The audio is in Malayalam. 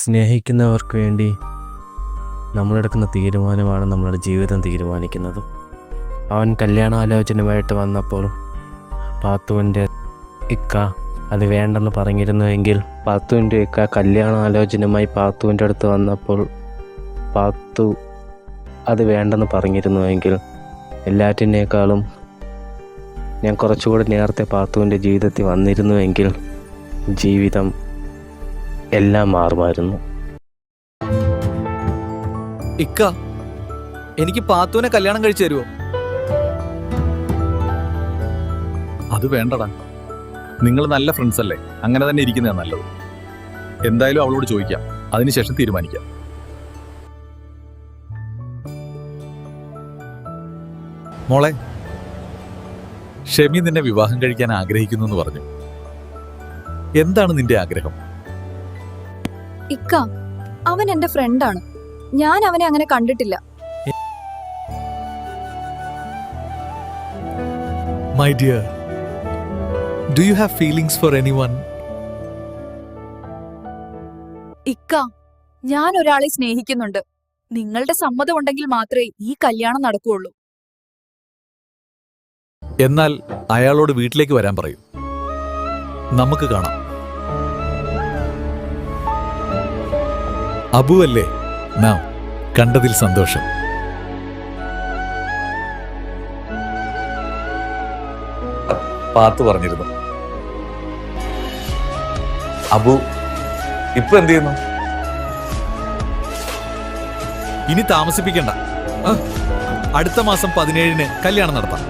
സ്നേഹിക്കുന്നവർക്ക് വേണ്ടി നമ്മളെടുക്കുന്ന തീരുമാനമാണ് നമ്മളുടെ ജീവിതം തീരുമാനിക്കുന്നത്. അവൻ കല്യാണാലോചനയുമായിട്ട് വന്നപ്പോൾ പാത്തുവിൻ്റെ ഇക്ക അത് വേണ്ടെന്ന് പറഞ്ഞിരുന്നുവെങ്കിൽ, പാത്തുവിൻ്റെ ഇക്ക കല്യാണാലോചനയുമായി പാത്തുവിൻ്റെ അടുത്ത് വന്നപ്പോൾ പാത്തു അത് വേണ്ടെന്ന് പറഞ്ഞിരുന്നുവെങ്കിൽ, എല്ലാറ്റിനേക്കാളും ഞാൻ കുറച്ചുകൂടി നേരത്തെ പാത്തുവിൻ്റെ ജീവിതത്തിൽ വന്നിരുന്നുവെങ്കിൽ ജീവിതം എല്ലാം മാറുമായിരുന്നു. ഇക്ക, എനിക്ക് പാത്തുവിനെ കല്യാണം കഴിച്ചു തരുമോ? അത് വേണ്ടടാ, നിങ്ങൾ നല്ല ഫ്രണ്ട്സ് അല്ലേ, അങ്ങനെ തന്നെ ഇരിക്കുന്നതാണ് നല്ലത്. എന്തായാലും അവളോട് ചോദിക്കാം, അതിനുശേഷം തീരുമാനിക്കാം. മോളെ, ഷെമി നിന്നെ വിവാഹം കഴിക്കാൻ ആഗ്രഹിക്കുന്നു എന്ന് പറഞ്ഞു. എന്താണ് നിന്റെ ആഗ്രഹം? ഇക്ക, അവൻ എന്റെ ഫ്രണ്ടാണ്. ഞാൻ അവനെ അങ്ങനെ കണ്ടിട്ടില്ല. My dear, do you have feelings for anyone? ഇക്ക, ഞാൻ ഒരാളെ സ്നേഹിക്കുന്നുണ്ട്. നിങ്ങളുടെ സമ്മതം ഉണ്ടെങ്കിൽ മാത്രമേ ഈ കല്യാണം നടക്കുകയുള്ളൂ. എന്നാൽ അയാളോട് വീട്ടിലേക്ക് വരാൻ പറയൂ, നമുക്ക് കാണാം. അബു അല്ലേ? നാം കണ്ടതിൽ സന്തോഷം. പാത്തു പറഞ്ഞിരുന്നു. അബു ഇപ്പൊ എന്ത് ചെയ്യുന്നു? ഇനി താമസിപ്പിക്കണ്ട, അടുത്ത മാസം 17-ന് കല്യാണം നടത്താം.